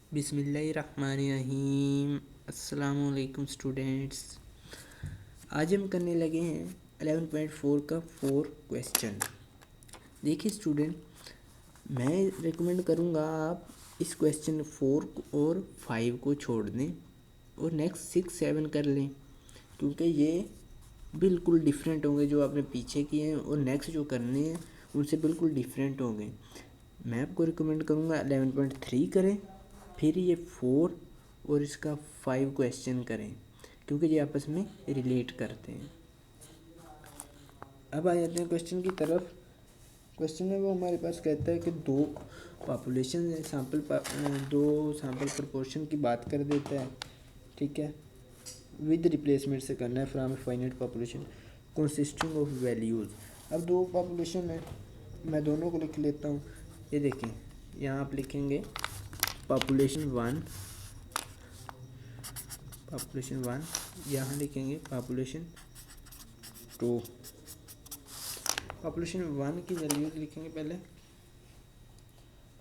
बिस्मिल्लाहिर्रहमानिर्रहीम। अस्सलामुअलैकुम स्टूडेंट्स। आज हम करने लगे हैं 11.4 का 4 क्वेश्चन। देखिए स्टूडेंट, मैं रिकमेंड करूँगा आप इस क्वेश्चन 4 और 5 को छोड़ दें और नेक्स्ट 6 7 कर लें, क्योंकि ये बिल्कुल डिफरेंट होंगे जो आपने पीछे किए हैं और नेक्स्ट जो करने हैं उनसे बिल्कुल डिफरेंट होंगे। मैं आपको रिकमेंड करूँगा 11.3 करें, फिर ये 4 और इसका 5 क्वेश्चन करें, क्योंकि ये आपस में रिलेट करते हैं। अब आ जाते हैं क्वेश्चन की तरफ। क्वेश्चन में वो हमारे पास कहता है कि दो सैंपल प्रोपोर्शन की बात कर देता है, ठीक है। विद रिप्लेसमेंट से करना है from finite population consisting of values. अब दो पॉपुलेशन है, मैं दोनों को लिख लेता हूँ। ये देखें, यहाँ आप लिखेंगे पॉपुलेशन 1, यहाँ लिखेंगे पॉपुलेशन 2। पॉपुलेशन 1 की वैल्यूज़ लिखेंगे पहले।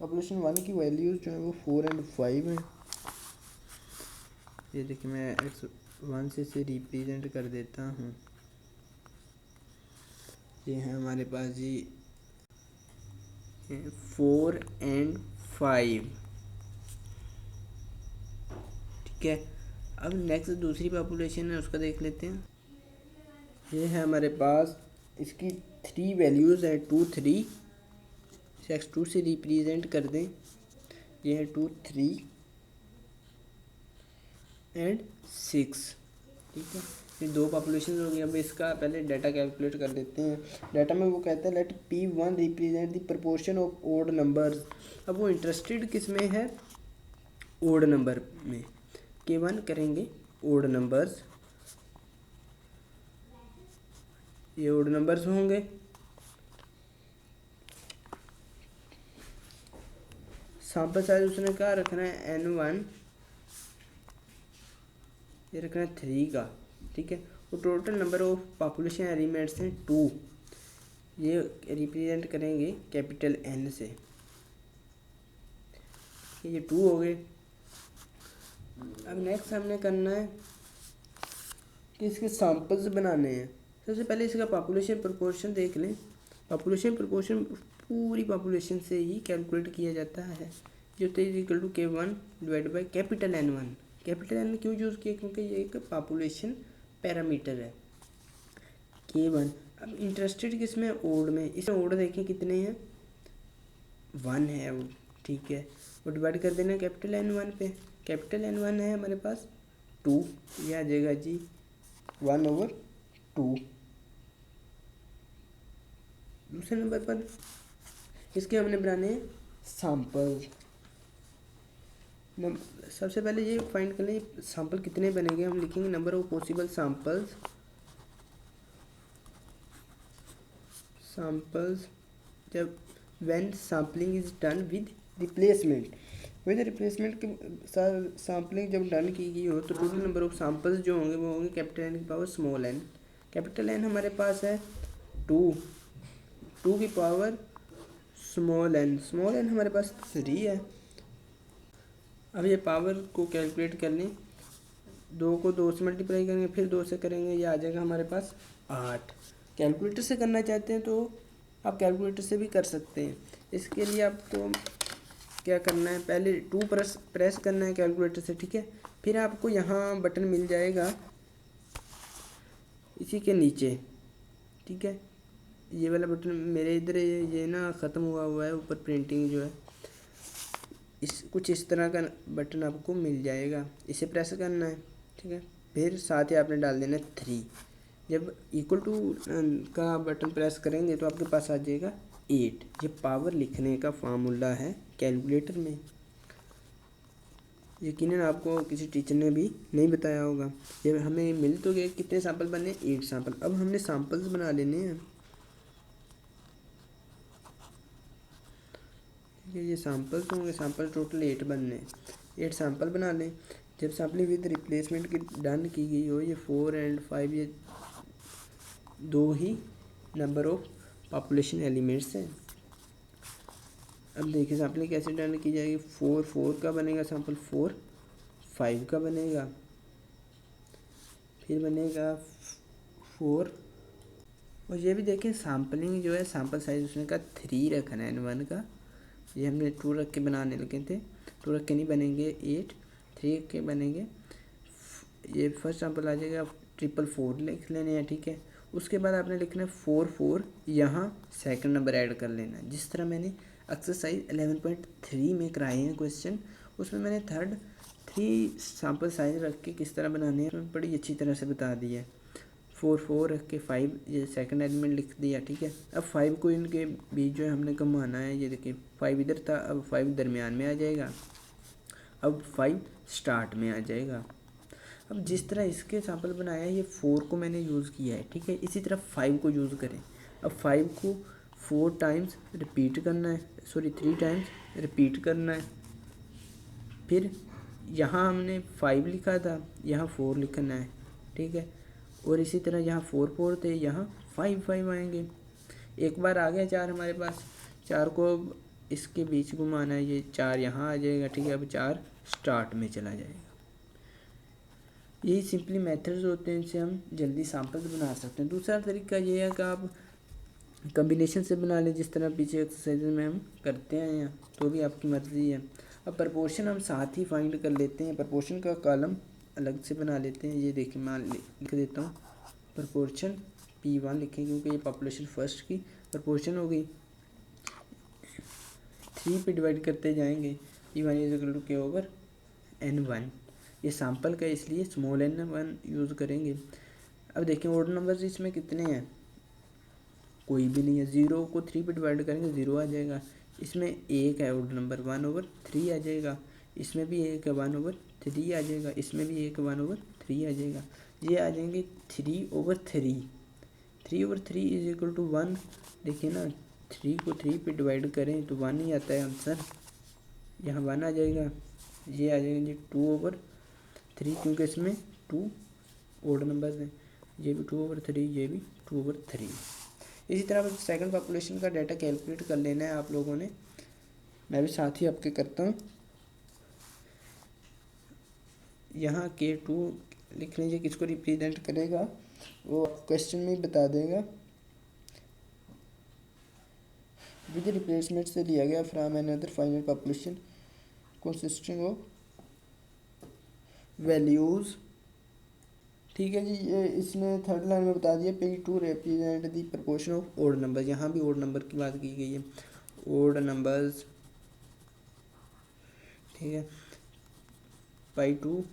पॉपुलेशन 1 की वैल्यूज़ जो है वो 4 और 5 हैं। ये देखिए, मैं x1 से इसे रिप्रेजेंट कर देता हूँ। ये है हमारे पास जी 4 और 5, ठीक है। अब नेक्स्ट दूसरी पॉपुलेशन है, उसका देख लेते हैं। ये है हमारे पास, इसकी 3 वैल्यूज़ है, 2 3। इसे x2 से रिप्रेजेंट कर दें। ये है 2 3 और 6, ठीक है। ये दो पॉपुलेशन हो गई। अब इसका पहले डाटा कैलकुलेट कर लेते हैं। डाटा में वो कहता है let P1 represent the proportion of odd numbers. अब वो इंटरेस्टेड किस में है? ओड नंबर में। K1 करेंगे ओड नंबर्स, ये ओड नंबर्स होंगे। सैंपल साइज उसने क्या रखना है? N1, ये रखना है 3 का, ठीक है। और total number of population elements हैं 2, ये रिप्रेजेंट करेंगे कैपिटल N से। ये 2 हो गए। अब नेक्स्ट हमने करना है कि इसके सैंपल्स बनाने हैं। सबसे पहले इसका पॉपुलेशन प्रोपोर्शन देख लें। पॉपुलेशन प्रोपोर्शन पूरी पॉपुलेशन से ही कैलकुलेट किया जाता है, जो तो equal to K1 divide by capital N1। Capital N क्यों यूज़ किया? क्योंकि ये एक पॉपुलेशन पैरामीटर है K1। अब इंटरेस्टेड किस में? ओड में। इसमें ओड देखें कितने हैं? 1 है वो, ठीक है। वो डिवाइड कर देना कैपिटल N1 पे। कैपिटल N1 है हमारे पास 2, ये आ जाएगा जी 1/2। दूसरे नंबर पर इसके हमने बनाने हैं सैंपल। सबसे पहले ये फाइंड कर लें सैंपल कितने बनेंगे। हम लिखेंगे नंबर ऑफ पॉसिबल सैंपल्स जब when sampling is done with replacement के साथ सैम्पलिंग जब डन की गई हो तो टोटल नंबर ऑफ सैंपल्स जो होंगे वो होंगे कैपिटल N की power small n। Capital N हमारे पास है 2 की पावर स्मॉल n हमारे पास 3 है। अब ये पावर को कैलकुलेट कर लें। 2 को 2 से मल्टीप्लाई करेंगे, फिर 2 से करेंगे, ये आ जाएगा हमारे पास 8। कैलकुलेटर से करना चाहते हैं तो आप कैलकुलेटर से भी कर सकते हैं। इसके लिए आपको क्या करना है? पहले 2 प्रेस करना है कैलकुलेटर से, ठीक है। फिर आपको यहाँ बटन मिल जाएगा इसी के नीचे, ठीक है। ये वाला बटन मेरे इधर ये ना ख़त्म हुआ है, ऊपर प्रिंटिंग जो है, कुछ इस तरह का बटन आपको मिल जाएगा। इसे प्रेस करना है, ठीक है। फिर साथ ही आपने डाल देना 3। जब इक्वल टू का बटन प्रेस करेंगे तो आपके पास आ जाएगा 8। ये पावर लिखने का फार्मूला है कैलकुलेटर में। यकीनन आपको किसी टीचर ने भी नहीं बताया होगा। जब हमें मिल तो गए कितने सैंपल बने? 8 सैंपल। अब हमने सैंपल्स बना लेने हैं। ये सैंपल्स होंगे, सैंपल टोटल 8 बनने, 8 सैंपल बना लें। जब सैम्पलिंग विद रिप्लेसमेंट की डन की गई हो, ये 4 और 5 ये 2 ही नंबर ऑफ पॉपुलेशन एलिमेंट्स हैं। अब देखिए सैम्पलिंग कैसे डन की जाएगी। 4 का बनेगा सैम्पल, 4 5 का बनेगा, फिर बनेगा 4। और ये भी देखें सैम्पलिंग जो है सैम्पल साइज उसने का 3 रखना है N1 का। ये हमने 2 रख के बनाने लगे थे, 2 रख के नहीं बनेंगे 8, 3 के बनेंगे। ये फर्स्ट सैम्पल आ जाएगा, 444 लिख लेने हैं, ठीक है। उसके बाद आपने लिखना है 4 यहाँ सेकंड नंबर ऐड कर लेना है। जिस तरह मैंने एक्सरसाइज 11.3 में कराए हैं क्वेश्चन, उसमें मैंने 3 सैम्पल साइज रख के किस तरह बनाने हैं उसमें बड़ी अच्छी तरह से बता दिया है। 4 रख के 5 ये सेकंड एलिमेंट लिख दिया, ठीक है। अब 5 को इनके बीच जो है हमने घुमाना है। ये देखिए 5 इधर था, अब 5 दरमियान में आ जाएगा, अब 5 स्टार्ट में आ जाएगा। अब जिस तरह इसके सैंपल बनाया है ये 4 को मैंने यूज़ किया है, ठीक है। इसी तरह 5 को यूज़ करें। अब 5 को 4 टाइम्स रिपीट करना है, 3 टाइम्स रिपीट करना है। फिर यहाँ हमने 5 लिखा था, यहाँ 4 लिखना है, ठीक है। और इसी तरह यहाँ 4 थे, यहाँ 5 आएंगे। एक बार आ गया 4 हमारे पास, 4 को अब इसके बीच घुमाना है, ये 4 यहाँ आ जाएगा, ठीक है। अब 4 स्टार्ट में चला जाएगा। यही सिंपली मेथड्स होते हैं, इनसे हम जल्दी सैम्पल्स बना सकते हैं। दूसरा तरीका ये है कि आप कम्बिनेशन से बना लें, जिस तरह पीछे एक्सरसाइज में हम करते आए हैं, तो भी आपकी मर्ज़ी है। अब प्रपोर्शन हम साथ ही फाइंड कर लेते हैं, प्रपोर्शन का कॉलम अलग से बना लेते हैं। ये देखिए मैं लिख देता हूँ, प्रपोर्शन P1 लिखें क्योंकि ये पॉपुलेशन फर्स्ट की प्रपोर्शन हो गई। 3 पे डिवाइड करते जाएंगे, P1 = K/N1। ये सैम्पल का इसलिए स्मॉल n1 यूज़ करेंगे। अब देखें ऑड नंबर्स इसमें कितने हैं, कोई भी नहीं है। 0 को 3 पे डिवाइड करेंगे 0 आ जाएगा। इसमें 1 है ऑड नंबर, 1/3 आ जाएगा। इसमें भी 1 है, 1/3 आ जाएगा। इसमें भी 1 1/3 आ जाएगा। ये आ जाएंगे 3/3। 3/3 = 1। देखिए ना, 3 को 3 पे डिवाइड करें तो 1 ही आता है आंसर, यहाँ 1 आ जाएगा। ये आ जाएगा जी 2/3 क्योंकि इसमें 2 ऑड नंबर्स हैं। ये भी 2/3, ये भी 2/3। इसी तरह सेकंड पॉपुलेशन का डाटा कैलकुलेट कर लेना है आप लोगों ने, मैं भी साथ ही आपके करता हूँ। यहाँ K2 लिख लीजिए, किसको रिप्रेजेंट करेगा वो क्वेश्चन में ही बता देगा। विद रिप्लेसमेंट से लिया गया from another final population consisting of values, ठीक है जी। ये इसने थर्ड लाइन में बता दिया P2 represent the proportion of odd number. यहाँ भी ओड नंबर की बात की गई है, ओड नंबर्स, ठीक है। P2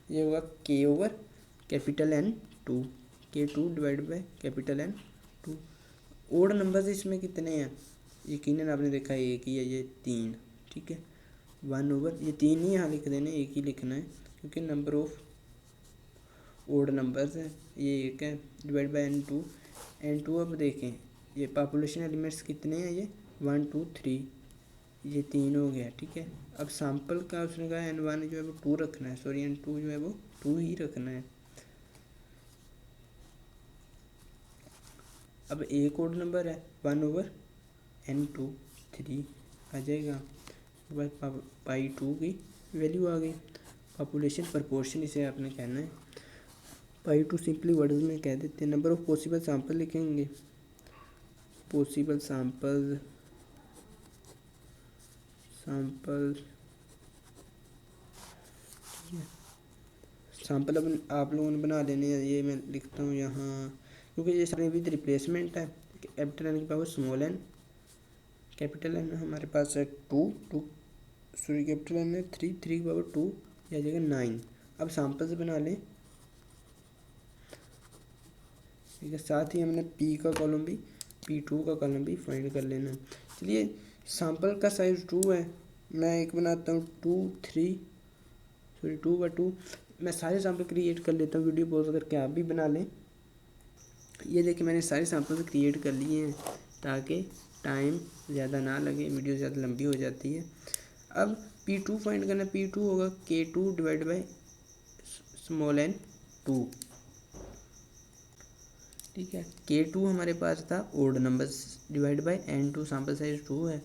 ये होगा K/N2, K2 / N2। Odd numbers इसमें कितने हैं, यकीनन आपने देखा है एक ही है, ये 3, ठीक है। 1/, ये 3 ही यहाँ लिख देने, एक ही लिखना है क्योंकि नंबर ऑफ ओड नंबर्स है, ये 1 है, /N2। अब देखें ये पॉपुलेशन एलिमेंट्स कितने हैं, ये 1 2 3, ये 3 हो गया, ठीक है। अब सैम्पल का उसने कहा N1 जो है वो 2 रखना है, N2 जो है वो 2 ही रखना है। अब एक ओड नंबर है 1/N2, 3 आ जाएगा। P2 की वैल्यू आ गई। पॉपुलेशन प्रपोर्शन इसे आपने कहना है। P2 सिंपली वर्ड्स में कह देते हैं। नंबर ऑफ पॉसिबल सैंपल लिखेंगे, पॉसिबल सैंपल सैंपल अब आप लोगों ने बना लेने हैं। ये मैं लिखता हूँ यहाँ क्योंकि ये सारे विद रिप्लेसमेंट है। कैपिटल N की / स्मॉल n, कैपिटल N हमारे पास है 2, कैपिटल N है 3 की / 2, यह आ जाएगा 9। अब सैंपल्स बना लें, ठीक है। साथ ही हमने P का कॉलम भी, P2 का कॉलम भी फाइंड कर लेना है। चलिए सैंपल का साइज़ 2 है, मैं एक बनाता हूँ 2/2। मैं सारे सैंपल क्रिएट कर लेता हूँ, वीडियो पॉज करके आप भी बना लें। ये देखिए मैंने सारे सैंपल्स क्रिएट कर लिए हैं ताकि टाइम ज़्यादा ना लगे, वीडियो ज़्यादा लंबी हो जाती है। अब P2 फाइंड करना, P2 होगा K2 / n2, ठीक है। K2 हमारे पास था odd numbers / N2, sample size 2 है।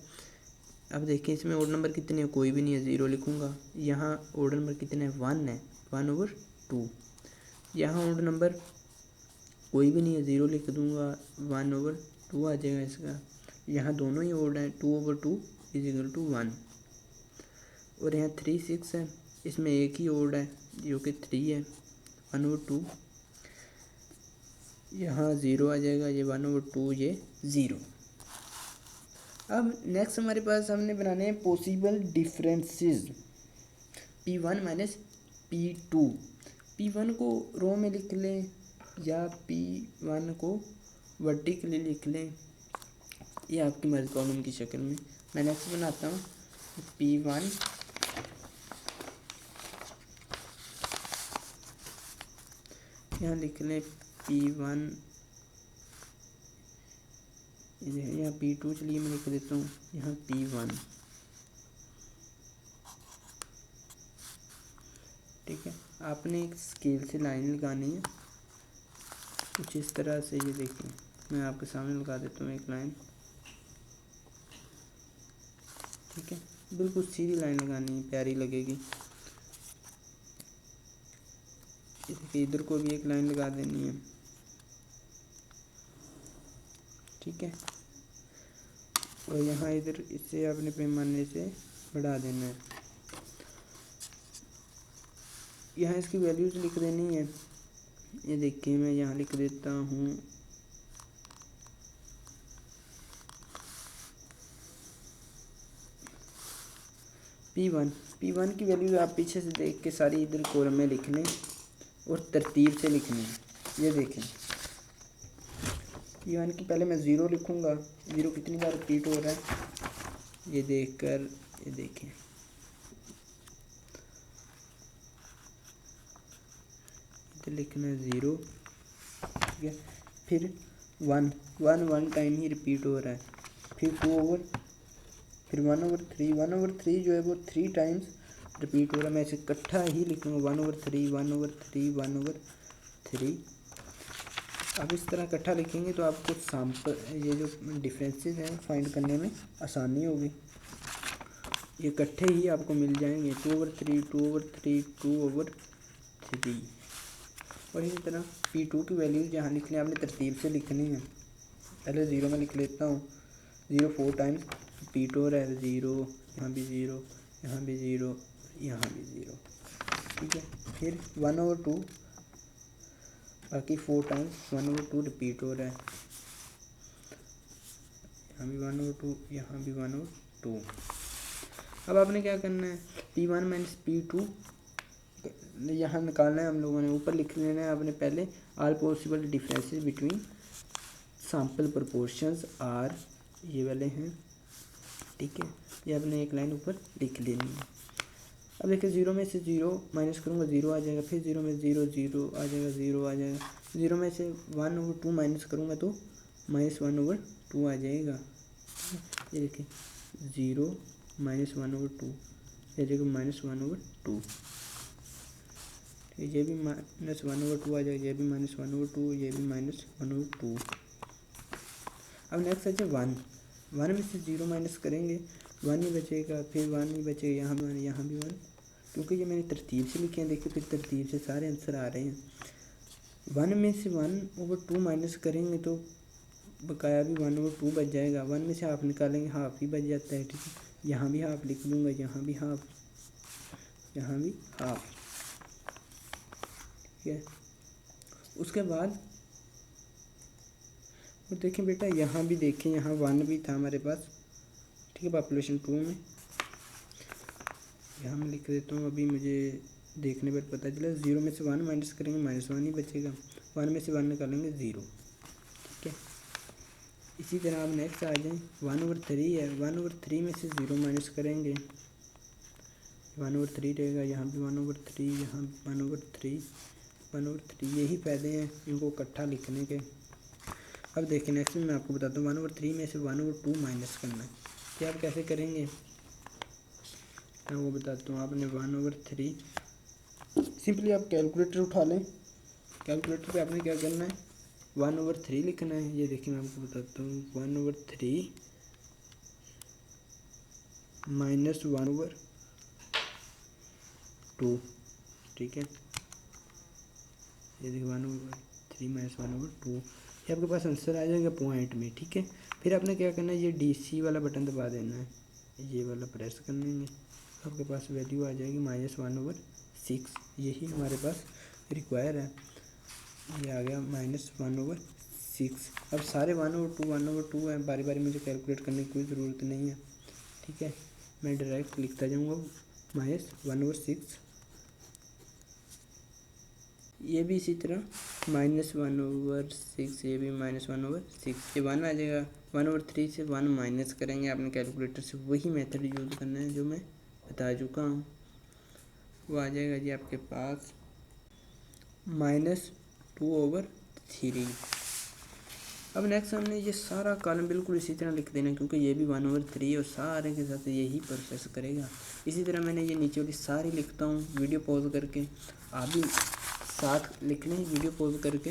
अब देखिए इसमें ओड नंबर कितने हैं, कोई भी नहीं है, 0 लिखूँगा। यहाँ ओड नंबर कितने हैं, 1 है, 1/2। यहाँ ओड नंबर कोई भी नहीं है, 0 लिख दूँगा, 1/2 आ जाएगा इसका। यहाँ दोनों ही ओड हैं, 2/2 = 1। और यहाँ 3, 6 है, इसमें एक ही ओड है जो कि 3 है, 1/2। यहाँ 0 आ जाएगा, ये 1/2, ये 0। अब नेक्स्ट हमारे पास हमने बनाने हैं possible differences P1 minus P2। P1 को रो में लिख लें या P1 को वर्टिकली लिख लें, ये आपकी मर्जी, कॉलम की शक्ल में। मैं नेक्स्ट बनाता हूँ P1 यहाँ लिख लें P1, यहाँ P2, चलिए मैं लिख देता हूँ यहाँ P1, ठीक है। आपने एक स्केल से लाइन लगानी है कुछ इस तरह से, ये देखिए मैं आपके सामने लगा देता हूँ एक लाइन, ठीक है। बिल्कुल सीधी लाइन लगानी है, प्यारी लगेगी। देखिए इधर को भी एक लाइन लगा देनी है, ठीक है। और यहाँ इधर इससे अपने पैमाने से बढ़ा देना है। यहाँ इसकी वैल्यूज लिख देनी है, ये देखिए मैं यहाँ लिख देता हूँ P1 की वैल्यूज आप पीछे से देख के सारी इधर कॉलम में लिख लें और तरतीब से लिखनी है। ये देखें P1 की पहले मैं 0 लिखूँगा, 0 कितनी बार रिपीट हो रहा है ये देखकर, ये देखें इधर लिखना है 0, ठीक है। फिर 1 टाइम ही रिपीट हो रहा है, फिर 2/, फिर 1/3, 1/3 जो है वो 3 टाइम्स रिपीट हो रहा है। मैं इसे इकट्ठा ही लिखूँगा 1/3, 1/3, 1/3। अब इस तरह इकट्ठा लिखेंगे तो आपको सैम्पल, ये जो डिफरेंसेस हैं फाइंड करने में आसानी होगी। ये इकट्ठे ही आपको मिल जाएंगे, 2/3, 2/3, 2/3। और इसी तरह P2 की वैल्यूज यहाँ लिखनी है, आपने तरतीब से लिखनी है। पहले 0 में लिख लेता हूँ, 0 4 टाइम्स रिपीट हो रहा है, 0, यहाँ भी 0, यहाँ भी 0, यहाँ भी 0, ठीक है। फिर 1/2, बाकी 4 टाइम्स 1/2 रिपीट हो रहा है, यहाँ भी 1/2, यहाँ भी 1/2। अब आपने क्या करना है, P1 माइनस P2 यहाँ निकालना है हम लोगों ने। ऊपर लिख लेना है आपने पहले all possible differences between sample proportions are, ये वाले हैं, ठीक है। ये आपने एक लाइन ऊपर लिख लेनी है। अब देखिए 0 में से 0 माइनस करूँगा, 0 आ जाएगा, फिर 0 में 0 0 आ जाएगा, 0 आ जाएगा। 0 में से 1/2 माइनस करूँगा तो -1/2 आ जाएगा। ये देखिए 0 -1/2, ये जगह -1/2, ये भी -1/2 आ जाएगा, ये भी -1/2, ये भी -1/2। अब नेक्स्ट है 1 में से 0 माइनस करेंगे, 1 ही बचेगा, फिर 1 ही बचेगा, यहाँ भी 1, यहाँ भी 1, क्योंकि ये मैंने तरतीब से लिखे हैं। देखिए फिर तरतीब से सारे आंसर आ रहे हैं। 1 में से 1/2 माइनस करेंगे तो बकाया भी 1/2 बच जाएगा। 1 में से हाफ निकालेंगे, हाफ ही बच जाता है, ठीक है। यहाँ भी हाफ लिख लूँगा, यहाँ भी हाफ, यहाँ भी हाफ, ठीक है। उसके बाद और देखें बेटा, यहाँ भी देखें, यहाँ 1 भी था हमारे पास, ठीक है, पॉपुलेशन 2 में। यहाँ मैं लिख देता हूँ, अभी मुझे देखने पर पता चला 0 में से 1 माइनस करेंगे -1 ही बचेगा, 1 में से 1 निकालेंगे 0, ठीक है। इसी तरह आप नेक्स्ट आ जाएँ, 1/3 है, 1/3 में से 0 माइनस करेंगे, 1/3 रहेगा, यहाँ भी 1/3, यहाँ 1/3, 1/3। यही फ़ायदे हैं इनको इकट्ठा लिखने के। अब देखिए नेक्स्ट में मैं आपको बताता हूँ 1/3 में से 1/2 माइनस करना है, कि आप कैसे करेंगे मैं वो बताता हूँ। आपने 1/3 सिंपली आप कैलकुलेटर उठा लें, कैलकुलेटर पे आपने क्या करना है, 1/3 लिखना है। ये देखिए मैं आपको बताता हूँ, 1/3 -1/2, ठीक है। ये देखिए 1/3 -1/2, ये आपके पास आंसर आ जाएगा पॉइंट में, ठीक है। फिर आपने क्या करना है, ये DC वाला बटन दबा देना है, ये वाला प्रेस करना है, आपके पास वैल्यू आ जाएगी -1/6, यही हमारे पास रिक्वायर है। ये आ गया -1/6। अब सारे 1/2 है, बारी बारी मुझे कैलकुलेट करने की कोई ज़रूरत नहीं है, ठीक है। मैं डायरेक्ट लिखता जाऊँगा -1/6। ये भी इसी तरह -1/6, ये भी -1/6, ये 1 आ जाएगा। 1/3 से 1 माइनस करेंगे, आपने कैलकुलेटर से वही मेथड यूज़ करना है जो मैं बता चुका हूँ। वो आ जाएगा जी आपके पास -2/3। अब नेक्स्ट हमने ये सारा कॉलम बिल्कुल इसी तरह लिख देना है, क्योंकि ये भी 1/3 और सारे के साथ यही प्रोसेस करेगा। इसी तरह मैंने ये नीचे वाली सारी लिखता हूँ वीडियो पॉज करके, आप भी साथ लिख लें वीडियो पॉज करके।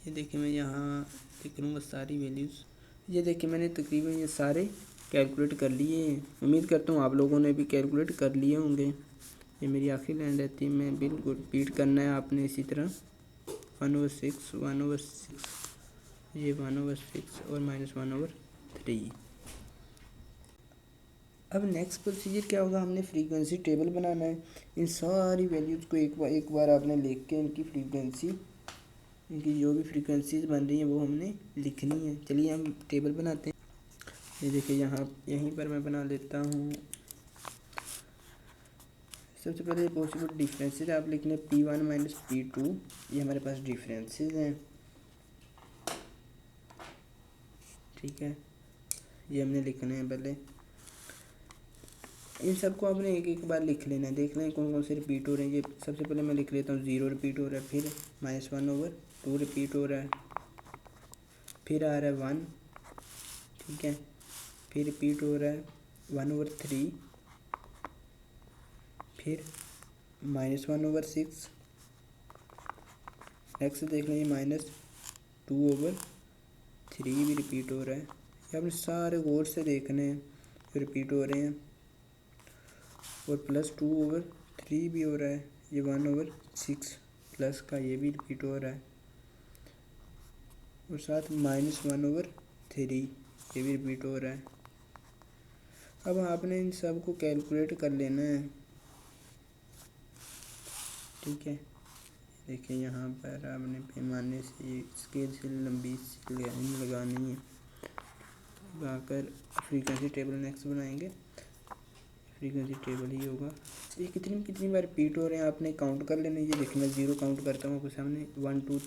ये देखिए मैं यहाँ लिख लूँगा सारी वैल्यूज़। ये देखिए मैंने तकरीबन ये सारे कैलकुलेट कर लिए हैं। उम्मीद करता हूँ आप लोगों ने भी कैलकुलेट कर लिए होंगे। ये मेरी आखिरी लाइन रहती है, मैं बिल्कुल रिपीट करना है आपने इसी तरह 1/6, ये 1/6 और -1/3। अब नेक्स्ट प्रोसीजर क्या होगा, हमने फ्रीक्वेंसी टेबल बनाना है। इन सारी वैल्यूज़ को एक बार आपने लिख के इनकी फ्रीक्वेंसी, इनकी जो भी फ्रीक्वेंसीज बन रही हैं वो हमने लिखनी है। चलिए हम टेबल बनाते हैं। ये देखिए यहाँ यहीं पर मैं बना लेता हूँ। सबसे पहले पॉसिबल डिफरेंसेस आप लिख लें P1 - P2, ये हमारे पास डिफरेंसेस हैं, ठीक है। ये हमने लिखने हैं पहले, इन सबको आपने एक एक बार लिख लेना है, देख लें कौन कौन से रिपीट हो रहे हैं। ये सबसे पहले मैं लिख लेता हूँ 0 रिपीट हो रहा है, फिर -1/2 रिपीट हो रहा है, फिर आ रहा है 1, ठीक है, फिर रिपीट हो रहा है 1/3, फिर -1/6, नेक्स्ट देख लें -2/3 भी रिपीट हो रहा है। ये आपने सारे गौर से देखने हैं जो रिपीट हो रहे हैं, और +2/3 भी हो रहा है, ये 1/6 प्लस का ये भी रिपीट हो रहा है, और साथ -1/3 ये भी रिपीट हो रहा है। अब आपने इन सब को कैलकुलेट कर लेना है, ठीक है। देखिए यहाँ पर आपने पैमाने से स्केल से लंबी लगानी है, लगाकर फ्रीक्वेंसी टेबल नेक्स्ट बनाएंगे। फ्रीक्वेंसी टेबल ही होगा। ये कितनी बार रिपीट हो रहे हैं आपने काउंट कर लेना। ये देखिए मैं 0 काउंट करता हूँ आपके सामने, 1 2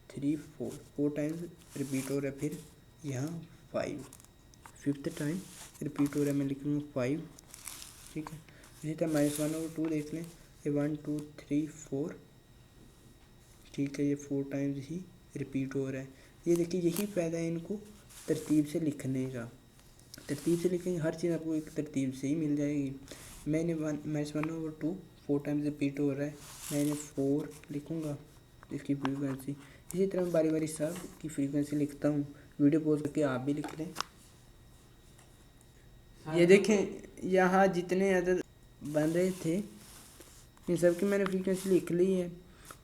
3 4 टाइम्स रिपीट हो रहा है, फिर यहाँ 5th टाइम रिपीट हो रहा है, मैं लिख लूँगा 5, ठीक है। इसी तरह -1/2 देख लें, ये 1 2 3 4, ठीक है, ये 4 टाइम्स ही रिपीट हो रहा है। ये देखिए यही फ़ायदा है इनको तरतीब से लिखने का। तरतीब से लिखेंगे हर चीज़ आपको एक तरतीब से ही मिल जाएगी। मैंने -1/2 4 टाइम्स रिपीट हो रहा है, मैंने 4 लिखूँगा इसकी फ्रीक्वेंसी। इसी तरह मैं बारी बारी सब की फ्रीक्वेंसी लिखता हूँ, वीडियो पॉज करके आप भी लिख लें। ये देखें यहाँ जितने अदद बन रहे थे इन सब की मैंने फ्रीक्वेंसी लिख ली है,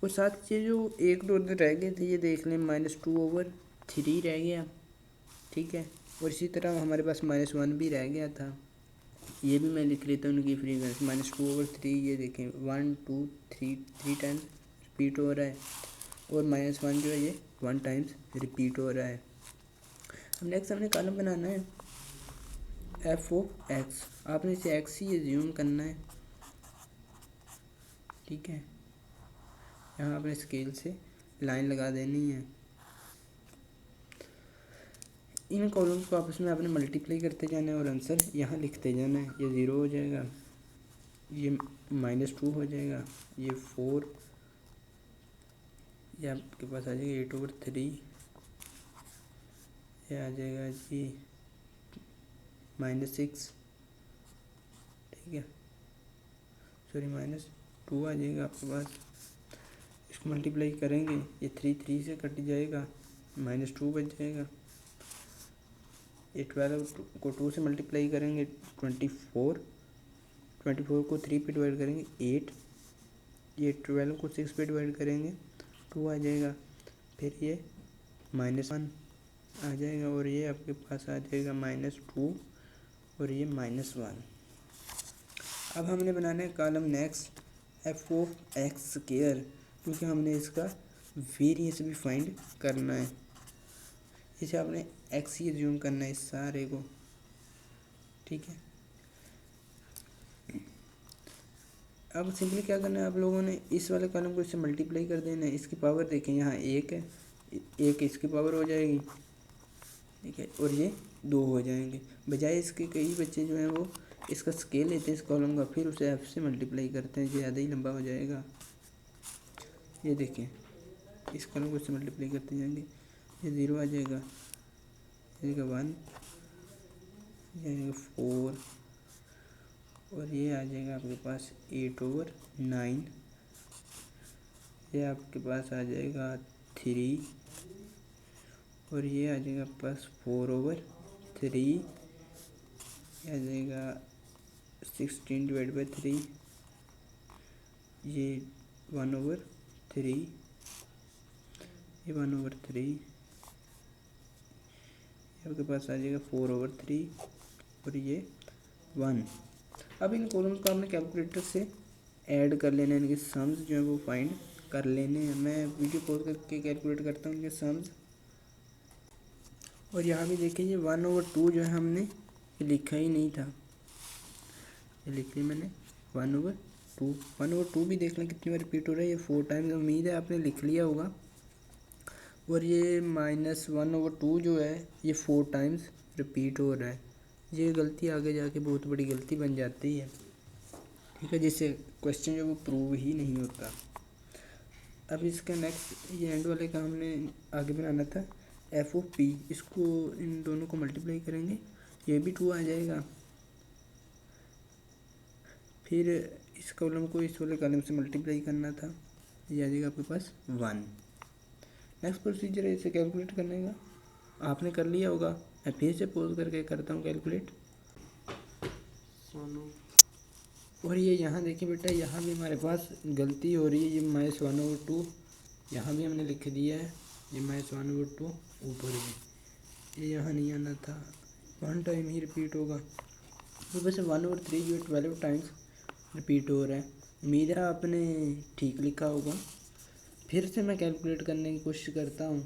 और साथ ये जो 1 2 अदद रह गए थे ये देख लें -2/3 रह गया, ठीक है। और इसी तरह हमारे पास -1 भी रह गया था, ये भी मैं लिख लेता हूँ उनकी फ्रीक्वेंसी -2/3। ये देखें 1 2 3 टाइम्स रिपीट हो रहा है, और -1 जो है ये 1 टाइम्स रिपीट हो रहा है। अब नेक्स्ट हमने कॉलम बनाना है f(x), आपने इसे x ही एज्यूम करना है, ठीक है। यहाँ आपने स्केल से लाइन लगा देनी है, इन कॉलम्स को आपस में आपने मल्टीप्लाई करते जाना है और आंसर यहाँ लिखते जाना है। ये 0 हो जाएगा, ये -2 हो जाएगा, ये 4, ये आपके पास आ जाएगा 8/3, ये आ जाएगा जी -6, ठीक है, सॉरी -2 आ जाएगा आपके पास। इसको मल्टीप्लाई करेंगे, ये 3 3 से कट जाएगा, -2 बच जाएगा। ये 12 को 2 से मल्टीप्लाई करेंगे 24, 24 को 3 पे डिवाइड करेंगे 8, ये 12 को 6 पे डिवाइड करेंगे 2 आ जाएगा, फिर ये -1 आ जाएगा और ये आपके पास आ जाएगा -2 और ये -1। अब हमने बनाना है कॉलम नेक्स्ट f(x²), क्योंकि हमने इसका वेरिएंस भी फाइंड करना है। इसे आपने x ही एज्यूम करना है इस सारे को, ठीक है। अब सिंपली क्या करना है आप लोगों ने, इस वाले कॉलम को इससे मल्टीप्लाई कर देना है। इसकी पावर देखें, यहाँ 1 है, 1 इसकी पावर हो जाएगी, ठीक है, और ये 2 हो जाएंगे। बजाय इसके कई बच्चे जो हैं वो इसका स्केल लेते हैं इस कॉलम का, फिर उसे f से मल्टीप्लाई करते हैं, जो ज़्यादा ही लंबा हो जाएगा। ये देखें, इस कॉलम को इससे मल्टीप्लाई करते जाएंगे, ये 0 आ जाएगा, ये 1, ये आएगा 4 और ये आ जाएगा आपके पास 8/9, ये आपके पास आ जाएगा 3 और ये आ जाएगा प्लस 4/3, ये आ जाएगा 16/3, ये 1/3, ये 1/3, ये आपके पास आ जाएगा 4/3 और ये 1। अब इन कॉलम्स को आपने कैलकुलेटर से ऐड कर लेना है, इनके सम्स जो है वो फाइंड कर लेने हैं। मैं वीडियो पॉज करके कैलकुलेट करता हूँ इनके सम्स। और यहाँ भी देखिए, ये 1/2 जो है हमने ये लिखा ही नहीं था, ये लिख लिया मैंने 1/2। 1/2 भी देख लें कितनी बार रिपीट हो रहा है, ये 4 टाइम्स, उम्मीद है आपने लिख लिया होगा। और ये -1/2 जो है ये 4 टाइम्स रिपीट हो रहा है। ये गलती आगे जाके बहुत बड़ी गलती बन जाती है, ठीक है, जिससे क्वेश्चन जो वो प्रूव ही नहीं होता। अब इसका नेक्स्ट ये एंड वाले का हमने आगे बनाना था f(p), इसको इन दोनों को मल्टीप्लाई करेंगे, ये भी 2 आ जाएगा। फिर इस कॉलम को इस वाले कॉलम से मल्टीप्लाई करना था, ये आ जाएगा आपके पास 1। नेक्स्ट प्रोसीजर है इसे कैलकुलेट करने का, आपने कर लिया होगा, मैं फिर से पॉज करके करता हूँ कैलकुलेट। और ये यहाँ देखिए बेटा, यहाँ भी हमारे पास गलती हो रही है, ये -1/2 यहाँ भी हमने लिख दिया है, ये -1/2 ऊपर भी, ये यहाँ नहीं आना था, 1 टाइम ही रिपीट होगा। ऊपर से 1/3 जो 12 टाइम्स रिपीट हो रहा है। उम्मीद है आपने ठीक लिखा होगा। फिर से मैं कैलकुलेट करने की कोशिश करता हूँ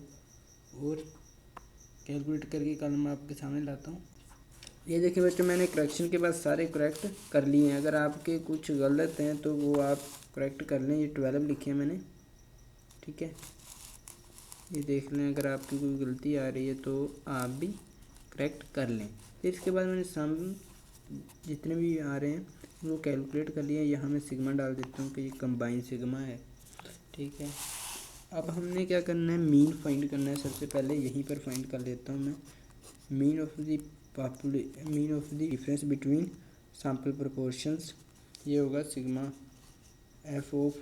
और कैलकुलेट करके कॉलम आपके सामने लाता हूँ। ये देखिए बच्चों, मैंने करेक्शन के बाद सारे करेक्ट कर लिए हैं। अगर आपके कुछ गलत हैं तो वो आप करेक्ट कर लें। ये 12 लिखे हैं मैंने, ठीक है, ये देख लें। अगर आपकी कोई गलती आ रही है तो आप भी करेक्ट कर लें। फिर इसके बाद मैंने सम जितने भी आ रहे हैं वो कैलकुलेट कर लिए। यहाँ मैं सिग्मा डाल देता हूँ कि ये कंबाइन सिग्मा है, ठीक है। अब हमने क्या करना है, मीन फाइंड करना है। सबसे पहले यहीं पर फाइंड कर लेता हूँ मैं, mean of the difference between sample proportions. ये होगा sigma f(p1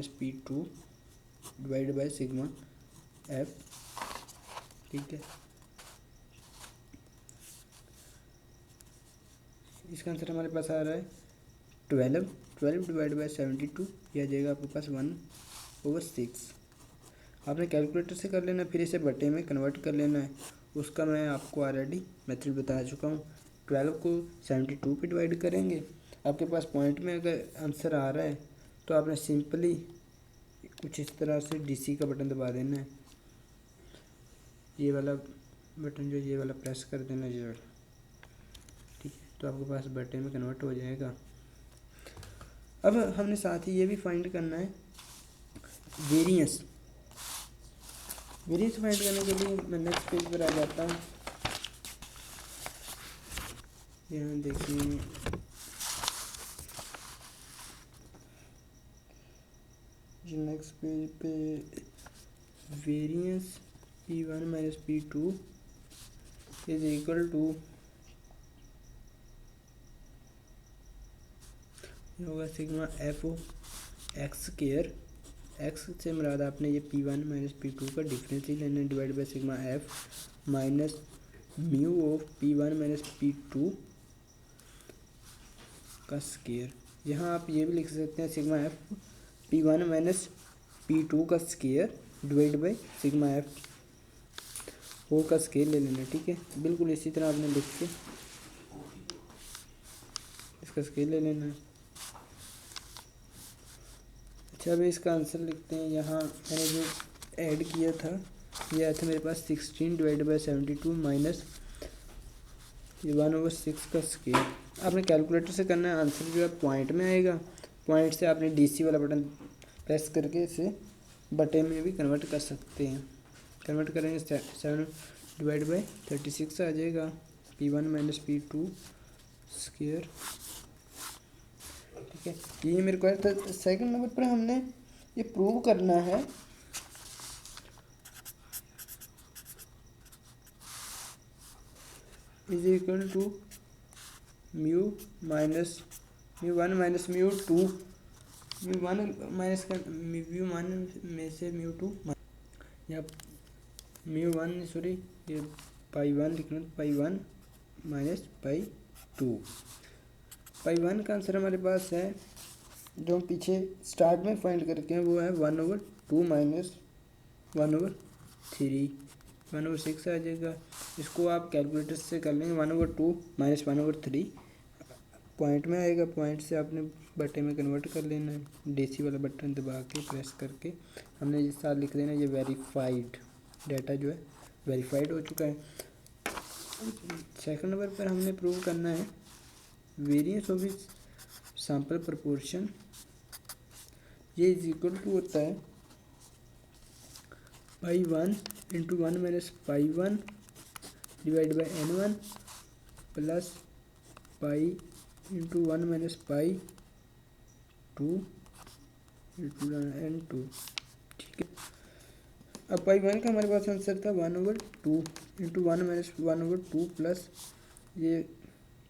- p2) divide by sigma f, ठीक है। इसका आंसर हमारे पास आ रहा है 12 डिवाइड बाय 72, यह आ जाएगा आपके पास 1/6। आपने कैलकुलेटर से कर लेना, फिर इसे बटे में कन्वर्ट कर लेना है। उसका मैं आपको ऑलरेडी मेथड बता चुका हूँ। 12 को 72 पे डिवाइड करेंगे। आपके पास पॉइंट में अगर आंसर आ रहा है तो आपने सिंपली कुछ इस तरह से DC का बटन दबा देना है। ये वाला बटन जो ये वाला प्रेस कर देना, ये वाला, ठीक है, तो आपके पास बटे में कन्वर्ट हो जाएगा। अब हमने साथ ही ये भी फाइंड करना है वेरिएंस फाइंड करने के लिए मैं नेक्स्ट पेज पर आ जाता हूँ। यहाँ देखिए, नेक्स्ट पेज पे variance p1 - p2 is equal to होगा सिग्मा f(x²) एक्स से मुराद आपने ये P1 माइनस P2 का डिफरेंस ही लेना है divide by sigma F minus mu of P1 minus P2 का स्केयर। यहाँ आप ये भी लिख सकते हैं sigma F P1 minus P2 का square divide by sigma F four का स्केयर ले लेना, ठीक है। बिल्कुल इसी तरह आपने लिख के इसका स्केयर ले लेना है। अच्छा अभी इसका आंसर लिखते हैं। यहाँ मैंने जो ऐड किया था ये आया था मेरे पास 16 डिवाइड बाई 72 माइनस ये 1/6 का स्केयर। आपने कैलकुलेटर से करना है, आंसर जो है पॉइंट में आएगा। पॉइंट से आपने DC वाला बटन प्रेस करके इसे बटे में भी कन्वर्ट कर सकते हैं। कन्वर्ट करेंगे 7 डिवाइड बाई 36 आ जाएगा P1 माइनस P2 स्केयर, ठीक है। ये मेरे को तो सेकंड नंबर पर हमने ये प्रूव करना है is equal to mu minus mu 1 minus mu 2 mu 1 माइनस का म्यू 1 में से म्यू 2 या म्यू 1 सॉरी ये पाई 1 लिखना, पाई 1 माइनस पाई 2। पाई 1 का आंसर हमारे पास है जो हम पीछे स्टार्ट में फाइंड करके हैं वो है 1/2 माइनस 1/3 1/6 आ जाएगा। इसको आप कैलकुलेटर से कर लेंगे 1/2 माइनस 1/3 पॉइंट में आएगा। पॉइंट से आपने बटे में कन्वर्ट कर लेना है, DC वाला बटन दबा के प्रेस करके हमने ये साथ लिख देना। ये वेरीफाइड डाटा जो है वेरीफाइड हो चुका है। सेकंड नंबर पर हमने प्रूव करना है वेरिएंस ऑफ इस सैंपल प्रोपोर्शन। ये इज इक्वल टू होता है पाई 1 into 1 minus pi 1 divide by N1 plus pi into 1 minus pi 2 into N2, ठीक है। अब पाई 1 का हमारे पास आंसर था 1/2 इंटू 1 माइनस 1/2 प्लस ये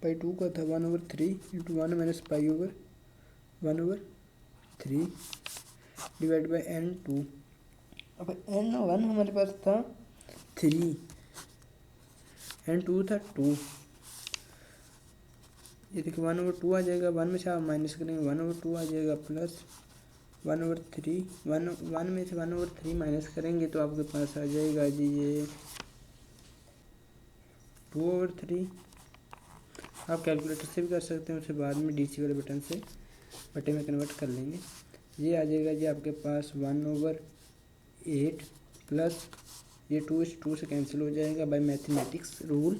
पाई 2 का था 1/3 into 1 minus pi divide by N2। अब N1 हमारे पास था 3, N2 था 2। ये देखिए 1/2 आ जाएगा, 1 में से आप माइनस करेंगे 1/2 आ जाएगा प्लस 1/3 1 में से 1/3 माइनस करेंगे तो आपके पास आ जाएगा जी ये 2/3। आप कैलकुलेटर से भी कर सकते हैं, उसके बाद में DC वाले बटन से बटे में कन्वर्ट कर लेंगे। ये आ जाएगा जी आपके पास 1/8 प्लस ये 2 से कैंसिल हो जाएगा बाय मैथमेटिक्स रूल,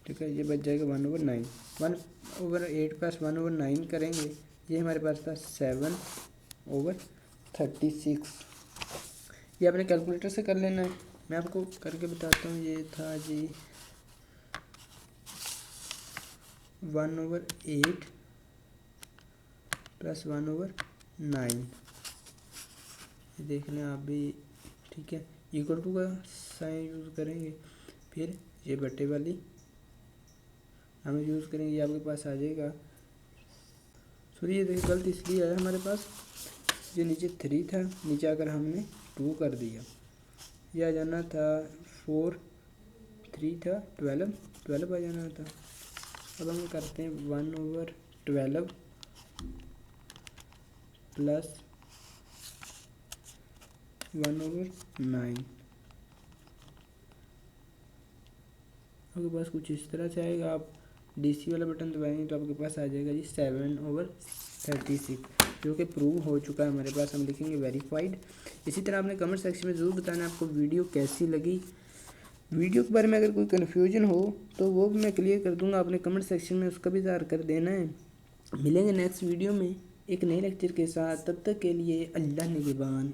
ठीक है। ये बच जाएगा 1/9। 1/8 प्लस 1/9 करेंगे, ये हमारे पास था 7/36। ये अपने कैलकुलेटर से कर लेना है, मैं आपको करके बताता हूँ। ये था जी 1/8 प्लस 1/9, ये देख लें आप भी, ठीक है। इक्वल टू का साइन यूज़ करेंगे, फिर ये बटे वाली हमें यूज़ करेंगे, ये आपके पास आ जाएगा। सॉरी ये देखिए गलत इसलिए आया हमारे पास, ये नीचे 3 था, नीचे आकर हमने 2 कर दिया। ये आ जाना था 4 3 था 12 आ जाना था। अब हम करते हैं 1/12 प्लस 1/9। आपके पास कुछ इस तरह से आएगा। आप DC वाला बटन दबाएंगे तो आपके पास आ जाएगा जी 7/36, जो कि प्रूव हो चुका है हमारे पास। हम लिखेंगे वेरीफाइड। इसी तरह आपने कमेंट सेक्शन में ज़रूर बताना आपको वीडियो कैसी लगी। वीडियो के बारे में अगर कोई कन्फ्यूजन हो तो वो भी मैं क्लियर कर दूंगा, आपने कमेंट सेक्शन में उसका भी इज़हार कर देना है। मिलेंगे नेक्स्ट वीडियो में एक नए लेक्चर के साथ, तब तक के लिए अल्लाह निगहबान।